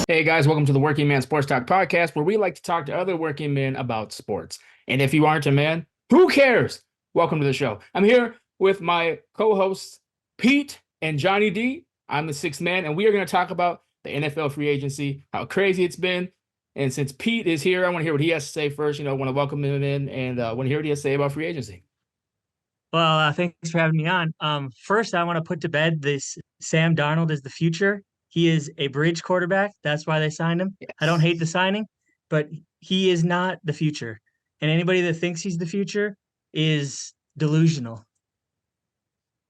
Hey guys, welcome to the Working Man Sports Talk podcast, where we like to talk to other working men about sports. And if you aren't a man, who cares? Welcome to the show. I'm here with my co-hosts, Pete and Johnny D. I'm the sixth man, and we are going to talk about the NFL free agency, how crazy it's been. And since Pete is here, I want to hear what he has to say first. I want to welcome him in and want to hear what he has to say about free agency. Well, thanks for having me on. First, I want to put to bed this Sam Darnold is the future. He is a bridge quarterback. That's why they signed him. I don't Yes. hate the signing, but he is not the future. And anybody that thinks he's the future is delusional.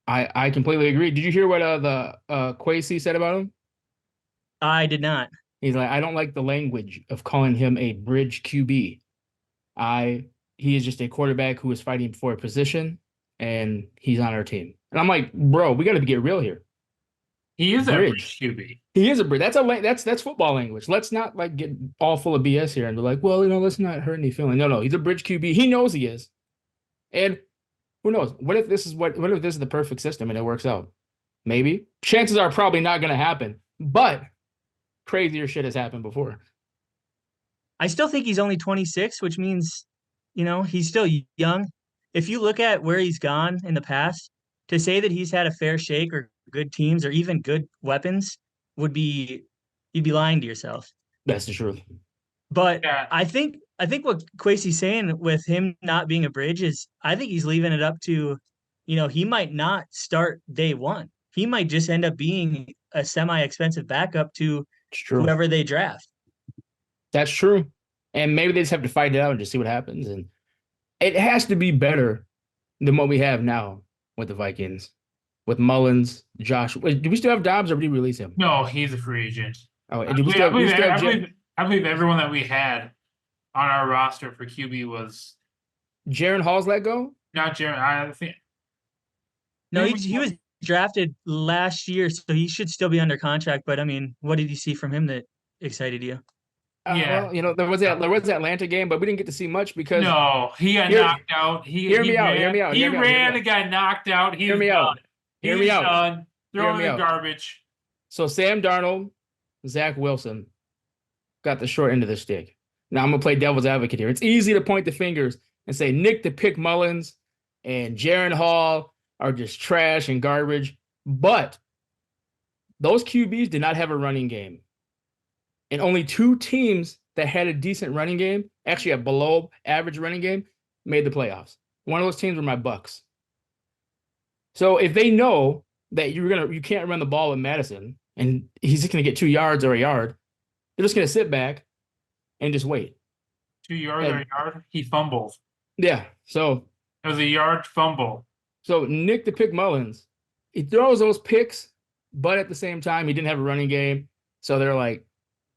I completely agree. Did you hear what the Kwesi said about him? I did not. He's like, I don't like the language of calling him a bridge QB. He is just a quarterback who is fighting for a position, and he's on our team. And I'm like, bro, we got to get real here. He is a Bridge. QB. He is a bridge. That's football language. Let's not like get all full of BS here and be like, well, let's not hurt any feeling. No, he's a bridge QB. He knows he is. And who knows? What if this is the perfect system and it works out? Maybe. Chances are probably not going to happen, but crazier shit has happened before. I still think he's only 26, which means, he's still young. If you look at where he's gone in the past, to say that he's had a fair shake or good teams or even good weapons would be you'd be lying to yourself. That's the truth. But Yeah. I think what Kwesi's saying with him not being a bridge is I think he's leaving it up to, he might not start day one. He might just end up being a semi-expensive backup to It's true. whoever they draft. That's true. And maybe they just have to fight it out and just see what happens. And it has to be better than what we have now with the Vikings, with Mullins, Josh. Wait, do we still have Dobbs or did we release him? No, he's a free agent. Oh, I do we believe, still have I believe everyone that we had on our roster for QB was Jaron Hall's let go? not Jaron. I think No, he was drafted last year, so he should still be under contract. But I mean, what did you see from him that excited you? Yeah. Well, there was the Atlanta game, but we didn't get to see much because no, he got Hear- knocked out. hear me out. He ran and got knocked out. He's Hear me out. done. Hear He's me out. done. Throw Hear in me the out. garbage. So Sam Darnold, Zach Wilson got the short end of the stick. Now I'm gonna play devil's advocate here. It's easy to point the fingers and say Nick the Pick Mullins and Jaron Hall are just trash and garbage, but those QBs did not have a running game. And only two teams that had a decent running game, actually a below average running game, made the playoffs. One of those teams were my Bucks. So if they know that you can't run the ball with Madison and he's just gonna get 2 yards or a yard, they're just gonna sit back and just wait. 2 yards or a yard. He fumbles. Yeah. So It was a yard fumble. Nick the Pick Mullins, he throws those picks, but at the same time, he didn't have a running game. So they're like,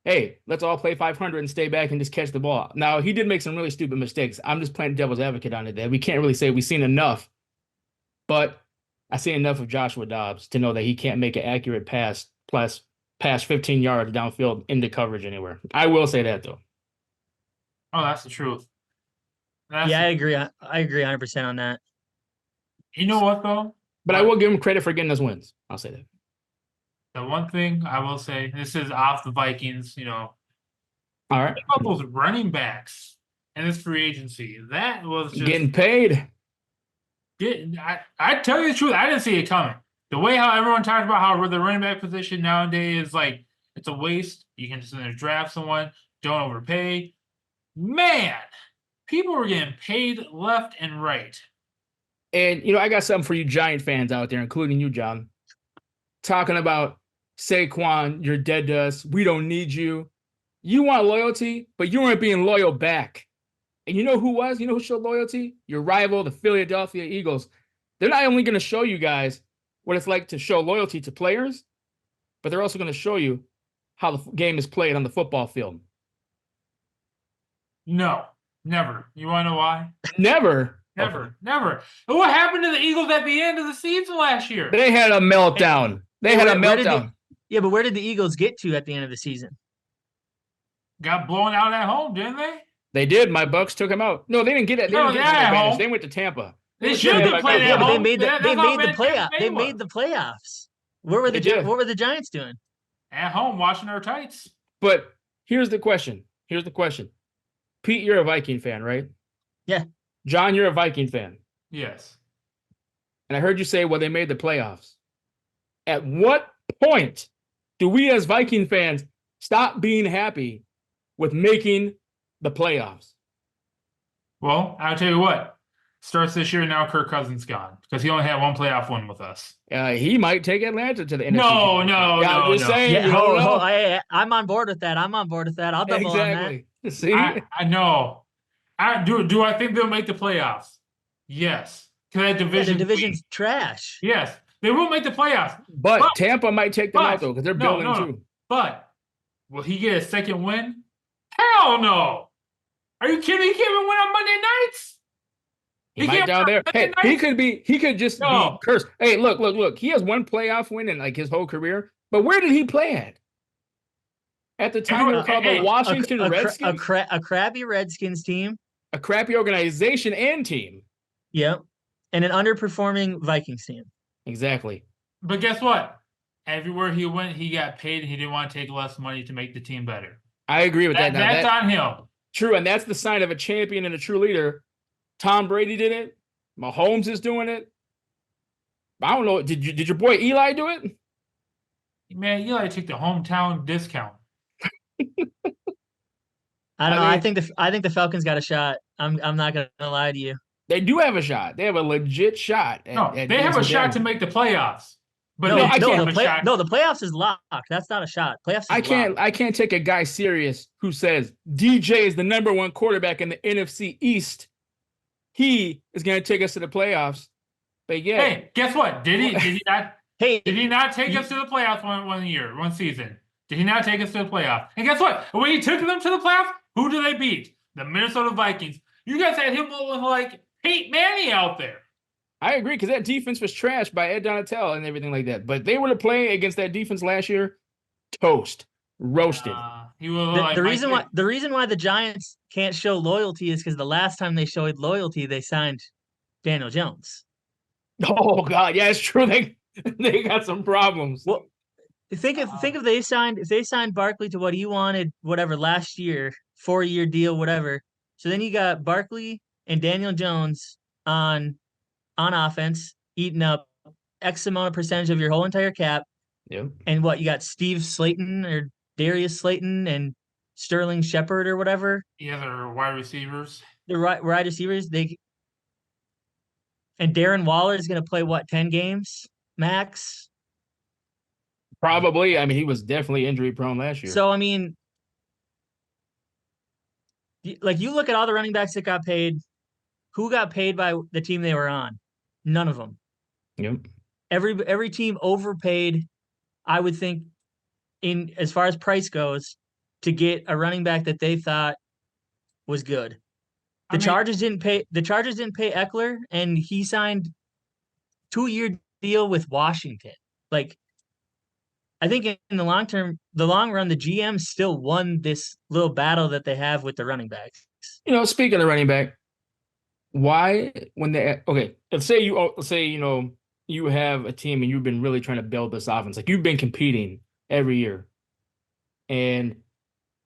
hey, let's all play 500 and stay back and just catch the ball. Now, he did make some really stupid mistakes. I'm just playing devil's advocate on it there. We can't really say we've seen enough, but I see enough of Joshua Dobbs to know that he can't make an accurate pass 15 yards downfield into coverage anywhere. I will say that, though. Oh, that's the truth. I agree. I agree 100% on that. You know what though? But I will give him credit for getting us wins. I'll say that. The one thing I will say, this is off the Vikings, All right. think about those running backs in this free agency. That was just Getting paid. I tell you the truth, I didn't see it coming. The way how everyone talks about how the running back position nowadays is like it's a waste. You can just draft someone, don't overpay. Man, people were getting paid left and right. And, I got something for you Giant fans out there, including you, John. Talking about Saquon, you're dead to us. We don't need you. You want loyalty, but you weren't being loyal back. And you know who was? You know who showed loyalty? Your rival, the Philadelphia Eagles. They're not only going to show you guys what it's like to show loyalty to players, but they're also going to show you how the game is played on the football field. No, never. You want to know why? Never. Never, Okay. never. And what happened to the Eagles at the end of the season last year? They had a meltdown. They had a Where did meltdown. Yeah, but where did the Eagles get to at the end of the season? Got blown out at home, didn't they? They did. My Bucks took him out. No, they didn't get it. They No, didn't get they're at advantage. home. They went to Tampa. They went to should have Tampa. played Yeah, at but home. they made the That's how bad playoff. Tampa Bay They was. made the playoffs. Where were They did. what were the Giants doing? At home watching our tights. But here's the question. Pete, you're a Viking fan, right? Yeah. John, you're a Viking fan. Yes. And I heard you say, well, they made the playoffs. At what point do we as Viking fans stop being happy with making the playoffs? Well, I'll tell you what. Starts this year now. Kirk Cousins gone because he only had one playoff win with us. He might take Atlanta to the NFC. No, Championship. no, Yeah, I'm no, just no. saying. Yeah, you don't know. I'm on board with that. I'll double on that. Exactly. See, I know. Do I think they'll make the playoffs? Yes. Because that Yeah, division. the division's trash. Yes, they will make the playoffs. but Tampa might take them out but- though because they're no, building no. too. But will he get a second win? Hell no. Are you kidding me? He can't even win on Monday nights. He He might can't down there. win Hey, on Monday he could just be No. cursed. Hey, look. He has one playoff win in like his whole career. But where did he play at? At the time, they were called the Washington Redskins, A crappy Redskins team. a crappy organization and team. Yep. And an underperforming Vikings team. Exactly. But guess what? Everywhere he went, he got paid, and he didn't want to take less money to make the team better. I agree with that. Now, That's on him. true, and that's the sign of a champion and a true leader. Tom Brady did it. Mahomes is doing it. I don't know. Did your boy Eli do it? Man, you gotta take the hometown discount. I don't know. I I think the Falcons got a shot. I'm not gonna lie to you. They do have a shot. They have a legit shot. No, they have a shot to make the playoffs. But they I do can't- have a shot. The playoffs is locked. That's not a shot. Playoffs is locked. I can't take a guy serious who says DJ is the number one quarterback in the NFC East. He is going to take us to the playoffs. But yeah, Hey, guess what? Did he not? Hey, Did he not take us to the playoffs one season? Did he not take us to the playoffs? And guess what? When he took them to the playoffs, who did they beat? The Minnesota Vikings. You guys had him with like Peyton Manning out there. I agree because that defense was trashed by Ed Donatel and everything like that. But they were playing against that defense last year. Toast, roasted. He was the reason why the Giants can't show loyalty is because the last time they showed loyalty, they signed Daniel Jones. Oh God, yeah, it's true. They got some problems. Well, think if they signed Barkley to what he wanted, whatever last year, 4-year deal, whatever. So then you got Barkley and Daniel Jones on offense, eating up X amount of percentage of your whole entire cap. Yep. And what you got, Steve Slayton or Darius Slayton and Sterling Shepard or whatever. Yeah, they're wide receivers. The wide receivers, and Darren Waller is going to play 10 games max. Probably. I mean, he was definitely injury prone last year. So I mean, like you look at all the running backs that got paid. Who got paid by the team they were on? None of them. Yep. Every team overpaid. I would think, in as far as price goes, to get a running back that they thought was good. The Chargers didn't pay Eckler, and he signed 2-year deal with Washington. Like, I think in the long run, the GM still won this little battle that they have with the running backs. Speaking of running back, why when let's say you have a team and you've been really trying to build this offense, like you've been competing every year, and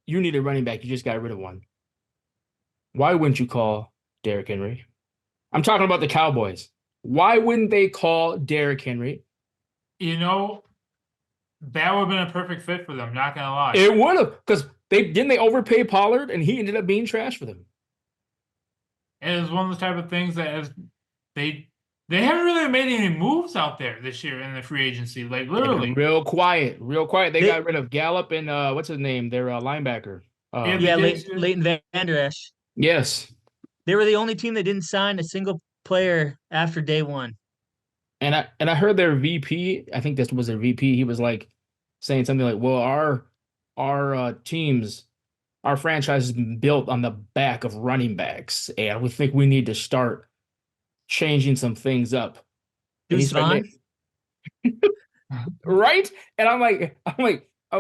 you need a running back, you just got rid of one. Why wouldn't you call Derrick Henry? I'm talking about the Cowboys. Why wouldn't they call Derrick Henry? That would have been a perfect fit for them, not gonna lie. It would have, because they overpay Pollard and he ended up being trash for them. And it's one of those type of things that they haven't really made any moves out there this year in the free agency. Like literally, real quiet. They got rid of Gallup and what's his name? Their linebacker. Leighton Vander Esch. Yes. They were the only team that didn't sign a single player after day one. And I heard their VP, I think this was their VP, he was like saying something like, well, our teams, our franchise has been built on the back of running backs, and we think we need to start changing some things up. Deuce Vaughn? Right? And I'm like,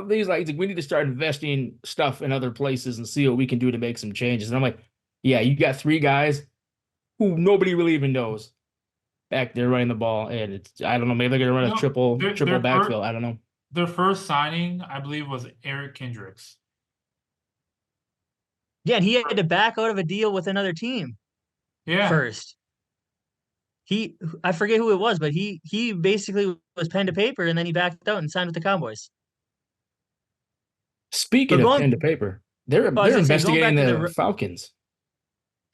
he's like, we need to start investing stuff in other places and see what we can do to make some changes. And I'm like, yeah, you got 3 guys who nobody really even knows back there running the ball, and I don't know, maybe they're gonna run a triple backfield. I don't know. Their first signing, I believe, was Eric Kendricks. Yeah, and he had to back out of a deal with another team Yeah. first. I forget who it was, but he basically was pen to paper and then he backed out and signed with the Cowboys. Speaking But of pen to paper, they're I was they're gonna say going investigating back to the Falcons.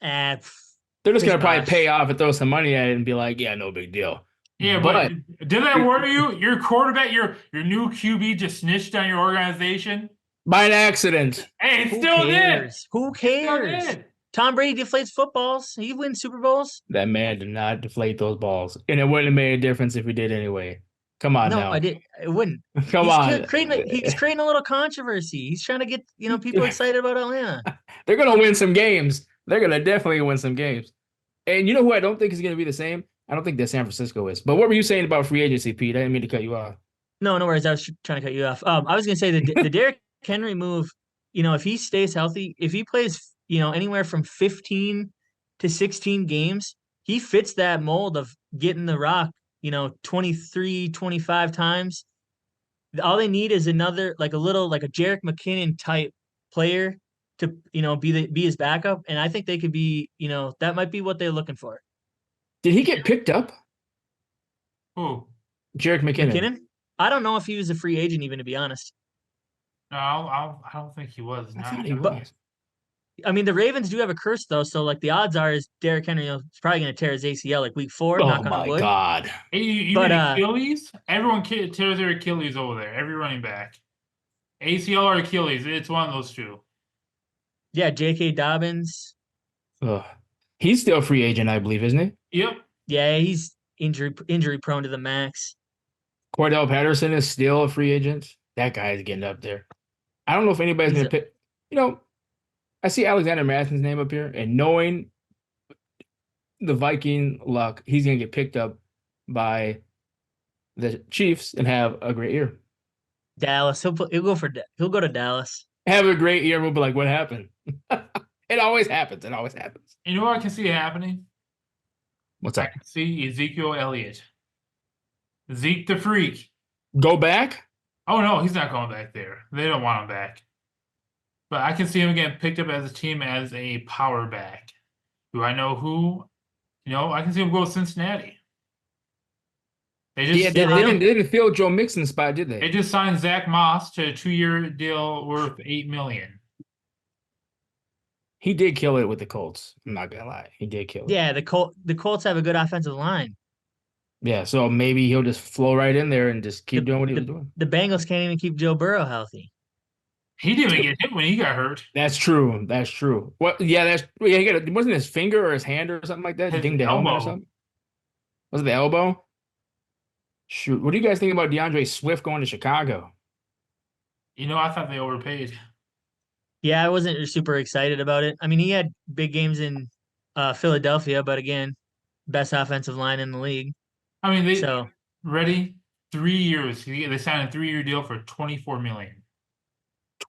uh, They're just Chris gonna probably Bosh. pay off and throw some money at it and be like, yeah, no big deal. Yeah, but But did that worry you? Your quarterback, your new QB just snitched on your organization. by an accident, Hey, it Who still did. cares? Who It still cares? did. Tom Brady deflates footballs. He wins Super Bowls. that man did not deflate those balls, and it wouldn't have made a difference if he did anyway. Come on No, now, I did. It wouldn't. come on. He's creating a little controversy. He's trying to get people excited about Atlanta. They're gonna win some games. They're gonna definitely win some games. And you know who I don't think is gonna be the same? I don't think that San Francisco is. But what were you saying about free agency, Pete? I didn't mean to cut you off. No, no worries. I was trying to cut you off. I was gonna say the Derrick Henry move. If he stays healthy, if he plays, anywhere from 15 to 16 games, he fits that mold of getting the rock, 23, 25 times. All they need is another like a Jerick McKinnon type player to be his backup, and I think they could be that might be what they're looking for. Did he get picked up? Who? Jerick McKinnon. McKinnon? I don't know if he was a free agent, even to be honest. No, I don't think he was. I No, thought he was. I mean, the Ravens do have a curse though, so like the odds are is Derrick Henry is probably going to tear his ACL like week 4. Oh knock on my wood. God. Hey, you But, mean Achilles? Everyone tears their Achilles over there. Every running back. ACL or Achilles. It's one of those two. Yeah, J.K. Dobbins. Ugh. He's still a free agent, I believe, isn't he? Yep. Yeah, he's injury prone to the max. Cordell Patterson is still a free agent. That guy is getting up there. I don't know if anybody's going to pick. I see Alexander Madison's name up here, and knowing the Viking luck, he's going to get picked up by the Chiefs and have a great year. Dallas. He'll go to Dallas. Have a great year. We'll be like, what happened? It always happens. It always happens. You know what I can see happening? What's I that? can see Ezekiel Elliott. Zeke the Freak. Go back? Oh, no, he's not going back there. They don't want him back. But I can see him getting picked up as a team as a power back. Do I know who? I can see him go to Cincinnati. They didn't fill Joe Mixon's spot, did they? They just signed Zach Moss to a 2-year deal worth $8 million. He did kill it with the Colts. I'm not gonna lie, he did kill it. Yeah, the Colts have a good offensive line. Yeah, so maybe he'll just flow right in there and just keep doing what he was doing. The Bengals can't even keep Joe Burrow healthy. He didn't even get hit when he got hurt. That's true. That's true. What? Yeah, he wasn't his finger or his hand or something like that. He dinged the helmet or something. Was it the elbow? Shoot. What do you guys think about DeAndre Swift going to Chicago? I thought they overpaid. Yeah, I wasn't super excited about it. I mean, he had big games in Philadelphia, but again, best offensive line in the league. I mean, 3 years. They signed a 3-year deal for $24 million.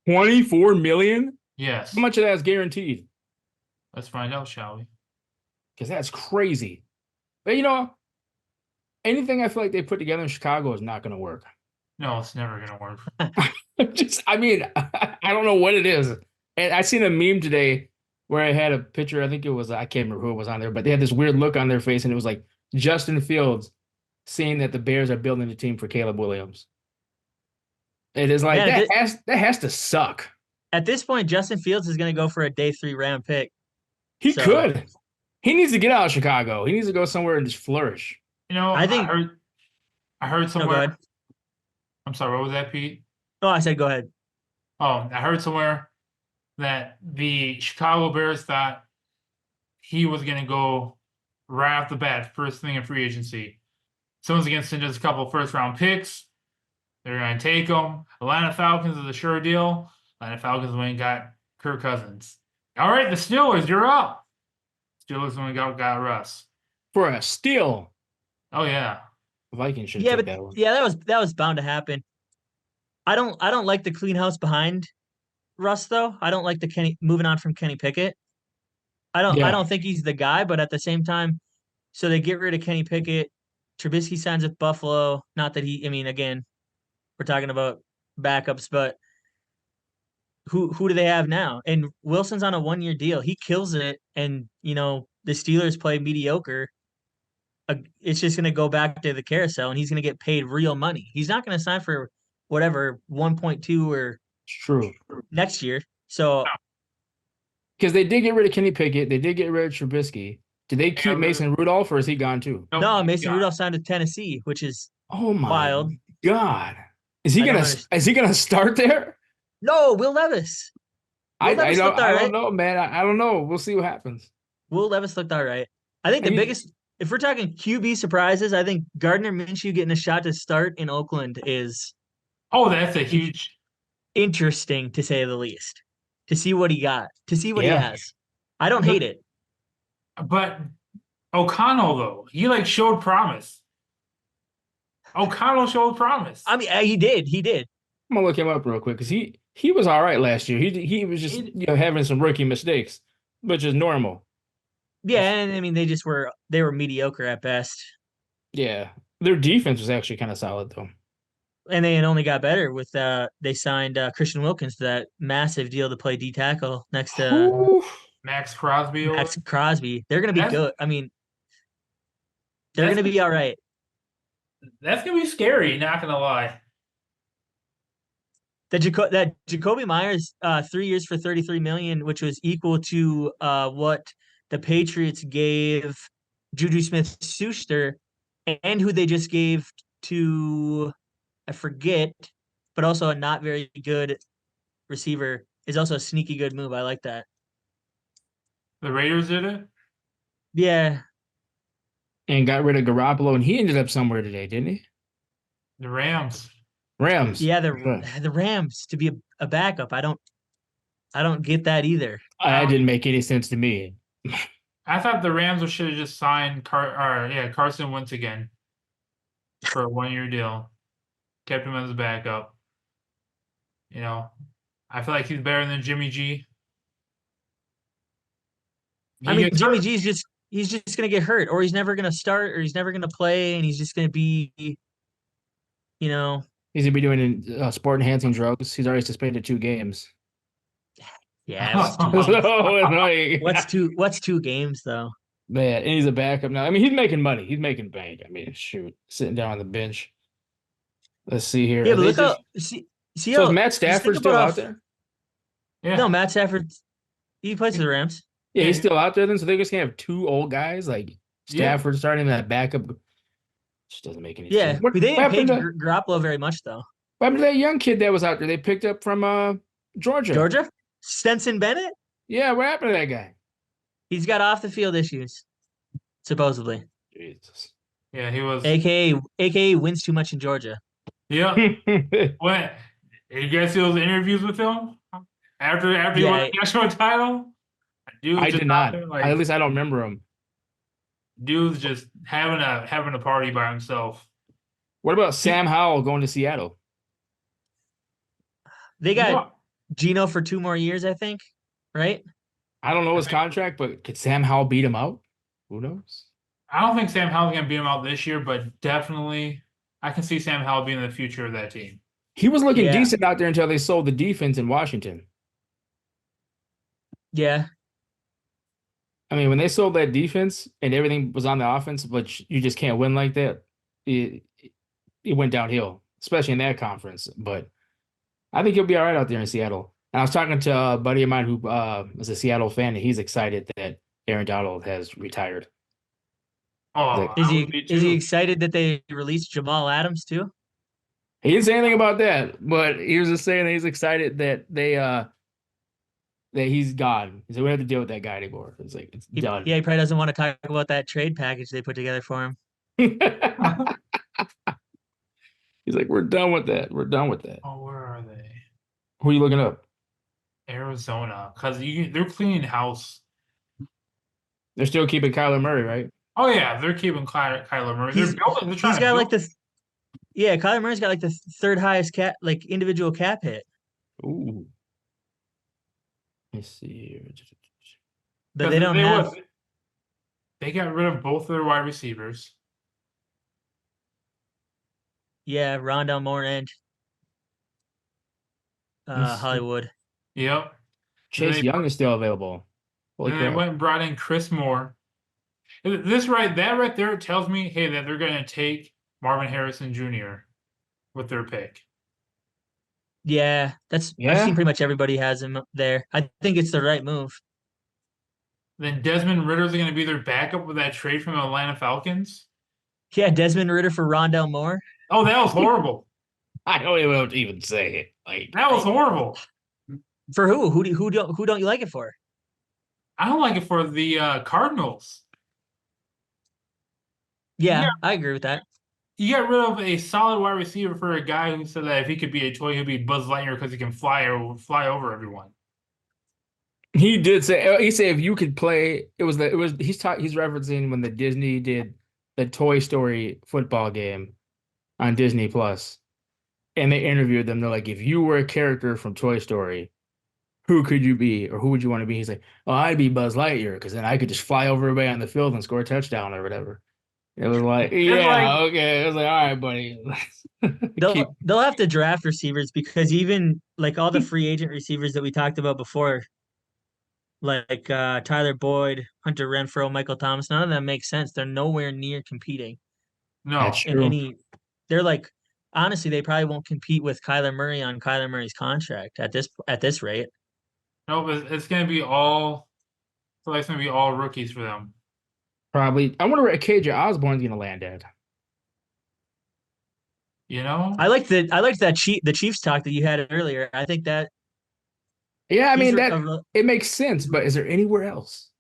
$24 million? Yes. How much of that is guaranteed? Let's find out, shall we? Because that's crazy. But anything I feel like they put together in Chicago is not going to work. No, it's never going to work. I don't know what it is. And I seen a meme today where I had a picture. I think it was, I can't remember who it was on there, but they had this weird look on their face, and it was like Justin Fields seeing that the Bears are building a team for Caleb Williams. It is like that has to suck. At this point, Justin Fields is going to go for a day 3 round pick. He could. He needs to get out of Chicago. He needs to go somewhere and just flourish. I heard somewhere. No, go ahead. I'm sorry, what was that, Pete? Oh, I said go ahead. Oh, I heard somewhere that the Chicago Bears thought he was going to go right off the bat, first thing in free agency. Someone's going to send us a couple first-round picks. They're going to take them. Atlanta Falcons is a sure deal. Atlanta Falcons went and got Kirk Cousins. All right, the Steelers, you're up. Steelers went and got Russ. For a steal. Oh, yeah. Vikings should take that one. Yeah, that was bound to happen. I don't like the clean house behind Russ though. I don't like the moving on from Kenny Pickett. I don't think he's the guy, but at the same time, so they get rid of Kenny Pickett. Trubisky signs with Buffalo. Not that again, we're talking about backups, but who do they have now? And Wilson's on a 1-year deal. He kills it, and the Steelers play mediocre. It's just going to go back to the carousel, and he's going to get paid real money. He's not going to sign for whatever 1.2 or It's true. next year. So Because they did get rid of Kenny Pickett. They did get rid of Trubisky. Did they keep Yeah, Mason Rudolph or is he gone too? Nope, no, he's Mason gone. Rudolph signed with Tennessee, which is Oh my wild. God. Is he I don't gonna understand. is he gonna start there? No, Will Levis. I Levis don't looked all right. know, man. I don't know. We'll see what happens. Will Levis looked all right. I think the I mean- biggest, if we're talking QB surprises, I think Gardner Minshew getting a shot to start in Oakland is Oh, that's a huge. interesting to say the least. To see what he got, to see what he Yeah. has. I don't hate it. But O'Connell, though, he like showed promise. O'Connell showed promise. I mean, he did. I'm gonna look him up real quick because he was all right last year. He was just having some rookie mistakes, which is normal. Yeah, and I mean they were mediocre at best. Yeah, their defense was actually kind of solid though. And they had only got better with they signed Christian Wilkins to that massive deal to play D tackle next to Ooh. Max Crosby. Max Crosby. They're gonna be That's- good. I mean, they're that's- gonna be all right. That's gonna be scary. Not gonna lie. That Jacoby Myers 3 years for 33 million, which was equal to what the Patriots gave Juju Smith-Schuster, and who they just gave to I forget, but also a not very good receiver, is also a sneaky good move. I like that. The Raiders did it. Yeah, And got rid of Garoppolo, and he ended up somewhere today, didn't he? The Rams. Rams. yeah. Yeah. The Rams to be a backup. I don't get that either. That didn't make any sense to me. I thought the Rams should have just signed Carson Wentz again for a 1-year deal. Kept him as a backup. I feel like he's better than Jimmy G. I He mean, gets Jimmy hurt. G's he's just gonna get hurt, or he's never gonna start, or he's never gonna play, and he's just gonna be, He's gonna be doing sport enhancing drugs. He's already suspended 2 games. yeah. What's So annoying. what's 2 games though? Man, and he's a backup now. I mean, he's making money. He's making bank. I mean, shoot, sitting down on the bench. Let's see here. Yeah, Are but they look just- how see so how is Matt just think Stafford still about out there? Yeah. No, Matt Stafford. He plays for the Rams. Yeah, he's Yeah. still out there then. So they're just gonna have 2 old guys like Stafford starting that backup. Just doesn't make any Yeah, sense. but they didn't pay happened to, Garoppolo very much though. what happened to that young kid that was out there? They picked up from Georgia. Georgia, Stenson Bennett. Yeah, what happened to that guy? He's got off the field issues, supposedly. Jesus. Yeah, he was. AKA wins too much in Georgia. Yeah. What? You guys see those interviews with him after he won the national title? Dude's I just did not. out there, like, At least I don't remember him. dude's just having a party by himself. What about Sam Howell going to Seattle? They got What? Geno for 2 more years, I think. Right? I don't know his contract, but could Sam Howell beat him out? Who knows? I don't think Sam Howell's gonna beat him out this year, but definitely I can see Sam Howell being the future of that team. He was looking Yeah. decent out there until they sold the defense in Washington. Yeah. I mean, when they sold that defense and everything was on the offense, but you just can't win like that, it went downhill, especially in that conference. But I think he'll be all right out there in Seattle. And I was talking to a buddy of mine who is a Seattle fan, and he's excited that Aaron Donald has retired. Oh, Like- Is I he would be is he too. excited that they released Jamal Adams too? He didn't say anything about that, but he was just saying that he's excited that that he's gone. He said we don't have to deal with that guy anymore. It's like it's done. Yeah, he probably doesn't want to talk about that trade package they put together for him. He's like, we're done with that. We're done with that. Oh, where are they? Who are you looking up? Arizona, because they're cleaning house. They're still keeping Kyler Murray, right? Oh yeah, they're keeping Kyler Murray. They're He's- building. They're trying He's to got like build- Kyler Murray's got like the third highest individual cap hit, Ooh. Let's see here. but 'cause they don't have. was- They got rid of both their wide receivers. Yeah, Rondell Moore and Let's see. Hollywood. Yep. Chase They- Young is still available. Holy Then they crap. went and brought in Chris Moore. That right there tells me, hey, that they're going to take Marvin Harrison Jr. with their pick. Yeah, I've Yeah. seen pretty much everybody has him there. I think it's the right move. Then Desmond Ritter's going to be their backup with that trade from the Atlanta Falcons. Yeah, Desmond Ritter for Rondell Moore. Oh, that was horrible. I don't even know what to even say it. Like, That was horrible. For who? Who don't you like it for? I don't like it for the Cardinals. Yeah, Yeah. I agree with that. You got rid of a solid wide receiver for a guy who said that if he could be a toy, he'd be Buzz Lightyear because he can fly over everyone. he did say he said if you could play, he's referencing when the Disney did the Toy Story football game on Disney Plus, and they interviewed them. They're like, if you were a character from Toy Story, who could you be, or who would you want to be? He's like, oh, I'd be Buzz Lightyear because then I could just fly over everybody on the field and score a touchdown or whatever. It was like, yeah, okay. It was like, all right, buddy. They'll have to draft receivers because even like all the free agent receivers that we talked about before, like Tyler Boyd, Hunter Renfrow, Michael Thomas, none of them make sense. They're nowhere near competing No. That's in true. any. They're like honestly, they probably won't compete with Kyler Murray on Kyler Murray's contract at this rate. No, it's going to be all. I feel like it's going to be all rookies for them. Probably. I wonder where KJ Osborne's gonna land at. You know? I liked that the Chiefs talk that you had earlier. I think that Yeah, I mean he's it makes sense, but is there anywhere else?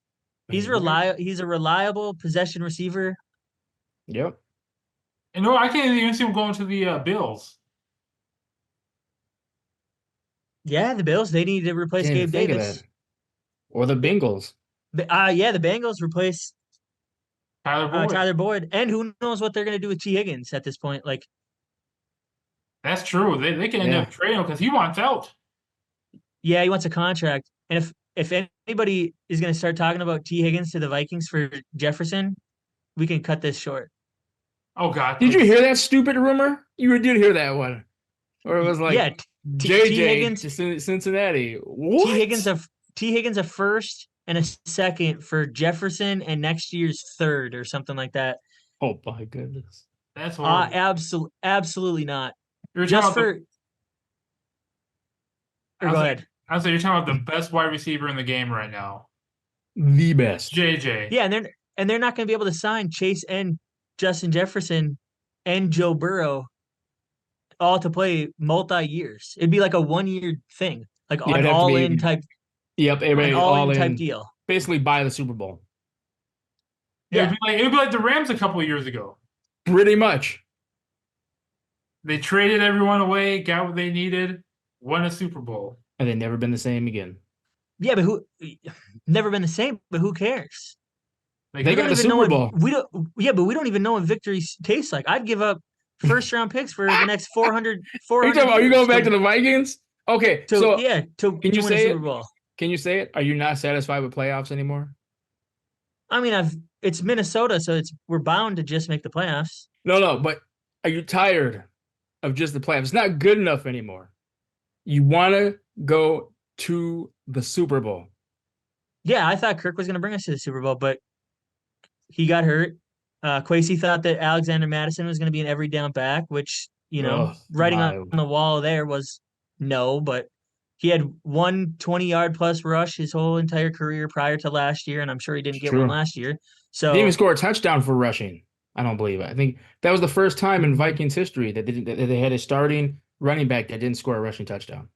he's a reliable possession receiver. Yep. And no, I can't even see him going to the Bills. Yeah, the Bills, they need to replace Didn't even Gabe think of Davis. that. Or the Bengals. Yeah, the Bengals replace Tyler Boyd. Tyler Boyd, and who knows what they're going to do with T. Higgins at this point? Like, That's true. They can end Yeah. up trading him because he wants out. yeah, he wants a contract, and if anybody is going to start talking about T. Higgins to the Vikings for Jefferson, we can cut this short. Oh God! Did you hear that stupid rumor? You did hear that one. Or it was like Yeah, JJ Higgins- to Cincinnati. What? T. Higgins a first and a second for Jefferson and next year's third or something like that. Oh my goodness. That's horrible. Absolutely not. You're Just talking about for. Or go ahead. I was like, you're talking about the best wide receiver in the game right now, The best. JJ. Yeah, and they're not going to be able to sign Chase and Justin Jefferson and Joe Burrow all to play multi-years. It'd be like a 1-year thing, like Yeah, an it'd have to all-in be- type, Yep, everybody an all all-in in. type deal. Basically buy the Super Bowl. It'd be like the Rams a couple of years ago. Pretty much. They traded everyone away, got what they needed, won a Super Bowl. And they've never been the same again. Yeah, but never been the same. But who cares? Like, They We got don't the even know Super what- Bowl. We don't. Yeah, but we don't even know what victory tastes like. I'd give up first-round picks for the next 400. Are you years going back to the Vikings? Okay, to so to can you win a say Super it? Bowl. Can you say it? Are you not satisfied with playoffs anymore? I mean, it's Minnesota, so we're bound to just make the playoffs. No, but are you tired of just the playoffs? It's not good enough anymore. You want to go to the Super Bowl. Yeah, I thought Kirk was going to bring us to the Super Bowl, but he got hurt. Kwesi thought that Alexander Madison was going to be an every down back, which, Ugh, writing on wild. the wall there was no, but he had one 20-yard plus rush his whole entire career prior to last year, and I'm sure he didn't get one True. last year. He So didn't even score a touchdown for rushing. I don't believe it. I think that was the first time in Vikings history that they had a starting running back that didn't score a rushing touchdown.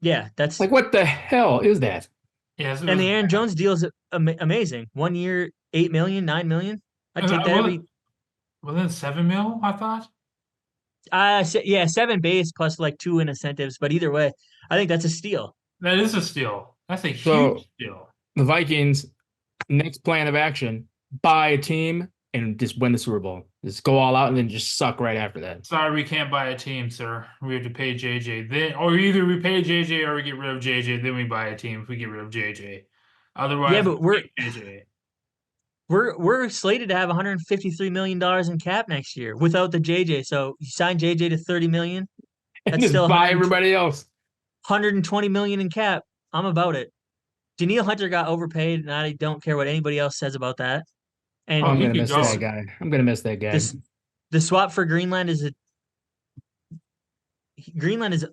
yeah, that's Like, what the hell is that? yes, and the Aaron Jones deal is amazing. 1 year, $8 million, $9 million. I'd take that every. Within $7 million, I thought. Yeah, 7 base plus like 2 in incentives, but either way, I think that's a steal. That is a steal. That's a So- huge steal. The Vikings' next plan of action: buy a team and just win the Super Bowl. Just go all out and then just suck right after that. Sorry, we can't buy a team, sir. We have to pay JJ. Then, or either we pay JJ or we get rid of JJ. Then we buy a team if we get rid of JJ. Otherwise, Yeah, but we pay JJ. We're slated to have $153 million in cap next year without the JJ. So you sign JJ to $30 million. And That's just still buy 100 everybody else. 120 million in cap. I'm about it. Daniil Hunter got overpaid, and I don't care what anybody else says about that. Oh, And I'm he gonna could miss go. that guy. I'm gonna miss that guy. this the swap for Greenland is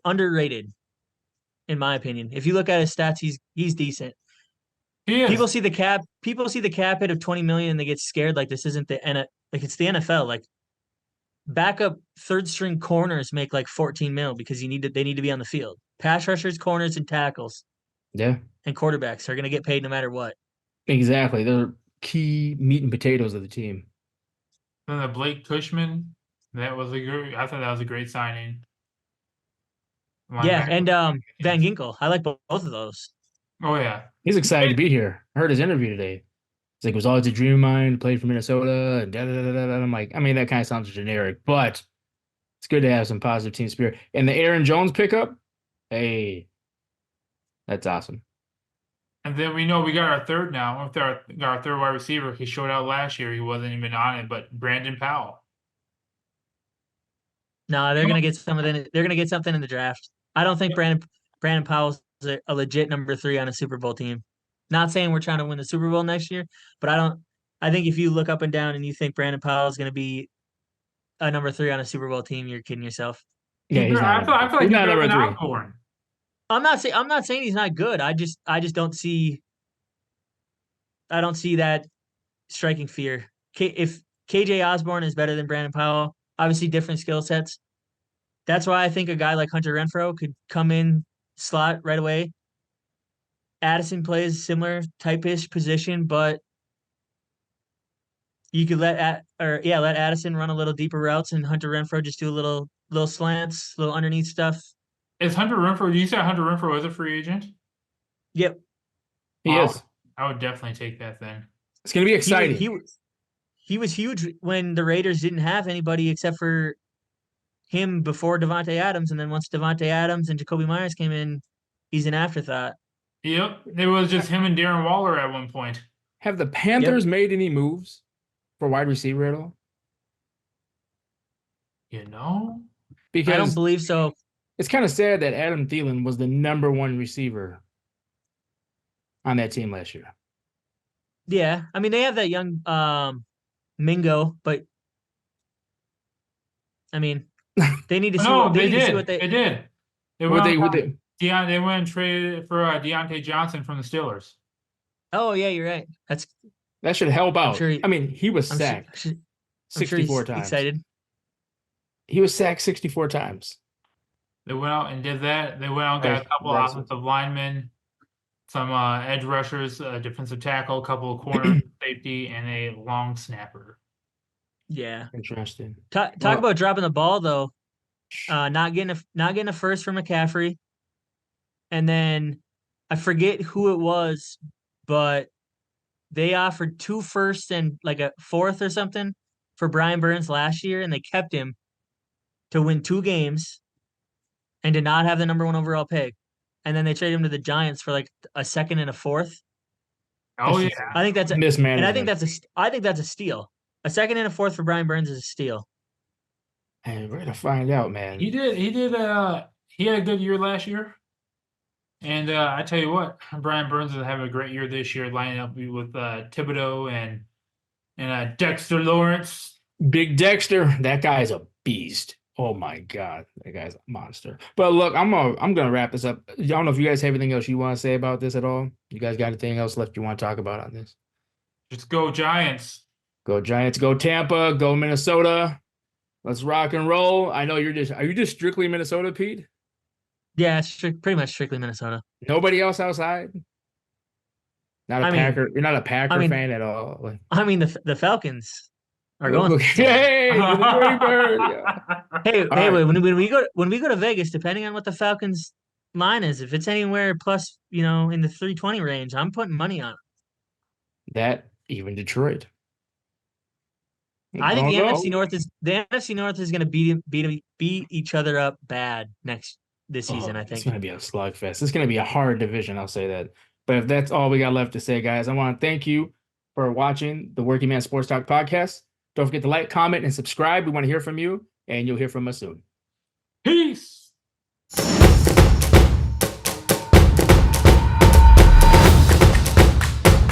underrated, in my opinion. If you look at his stats, he's decent. He is. People see the cap hit of 20 million and they get scared like this isn't like it's the NFL. Like backup third string corners make like 14 mil because they need to be on the field. Pass rushers, corners, and tackles Yeah, and quarterbacks are gonna get paid no matter what. exactly. They're key meat and potatoes of the team. Then the Blake Cushman, I thought that was a great signing. Yeah, Linebacker. and Van Ginkel. I like both of those. Oh yeah. He's excited to be here. I heard his interview today. It's like it was always a dream of mine. Played for Minnesota and da da da da. Da. I'm like, I mean, that kind of sounds generic, but it's good to have some positive team spirit. And the Aaron Jones pickup, hey, that's awesome. And then we know we got our third now. We got our third wide receiver. He showed out last year. He wasn't even on it, but Brandon Powell. No, they're gonna get something. They're gonna get something in the draft. I don't think Brandon Powell's a legit number 3 on a Super Bowl team. Not saying we're trying to win the Super Bowl next year, but I don't. I think if you look up and down and you think Brandon Powell is gonna be a number 3 on a Super Bowl team, you're kidding yourself. Yeah, he's not. I feel like he's he's not better number than 3. Osborne. I'm not saying he's not good. I just don't see. I don't see that striking fear. If KJ Osborne is better than Brandon Powell, obviously different skill sets. That's why I think a guy like Hunter Renfrow could come in slot right away. Addison plays similar type-ish position, but you could let Addison run a little deeper routes and Hunter Renfrow just do a little slants, little underneath stuff. Is Hunter Renfrow? You said Hunter Renfrow is a free agent? Yep. He is. I would definitely take that then. It's gonna be exciting. He was huge when the Raiders didn't have anybody except for him before Davante Adams, and then once Davante Adams and Jacoby Myers came in, he's an afterthought. Yep. It was just him and Darren Waller at one point. Have the Panthers made any moves for wide receiver at all? You know? Because I don't believe so. it's kind of sad that Adam Thielen was the number 1 receiver on that team last year. Yeah, I mean they have that young Mingo, but I mean they need to see. They did. They did. They went and traded for Deontay Johnson from the Steelers. Oh yeah, you're right. That should help out. Sure I mean, he was sacked 64 times. Excited. He was sacked 64 times. They went out and did that. They went out and got a couple of offensive linemen, some edge rushers, a defensive tackle, a couple of corner safety, and a long snapper. Yeah. Interesting. Talk about dropping the ball though. Not getting a first for McCaffrey, and then I forget who it was, but they offered 2 firsts and like a 4th or something for Brian Burns last year, and they kept him to win 2 games and to not have the number 1 overall pick. And then they traded him to the Giants for like a 2nd and a 4th. Oh yeah, I think that's mismanagement. And I think that's a steal. A 2nd and a 4th for Brian Burns is a steal. Hey, we're gonna find out, man. he did. He had a good year last year, and I tell you what, Brian Burns is having a great year this year, lining up with Thibodeau and Dexter Lawrence. Big Dexter, that guy's a beast. Oh my God, that guy's a monster. But look, I'm gonna wrap this up. I don't know if you guys have anything else you want to say about this at all. You guys got anything else left you want to talk about on this? Just go Giants. Go Giants. Go Tampa. Go Minnesota. Let's rock and roll. I know are you just strictly Minnesota, Pete? Yeah, it's pretty much strictly Minnesota. Nobody else outside? Not a Packer. You're not a Packer fan at all. Like, I mean, the Falcons are going. Hey, yeah. Hey, when we go to Vegas, depending on what the Falcons line is, if it's anywhere plus, in the 320 range, I'm putting money on it. That even Detroit. I think the NFC North is going to beat each other up bad this season. I think it's going to be a slugfest. It's going to be a hard division. I'll say that. But if that's all we got left to say, guys, I want to thank you for watching the Working Man Sports Talk podcast. Don't forget to like, comment, and subscribe. We want to hear from you, and you'll hear from us soon. Peace.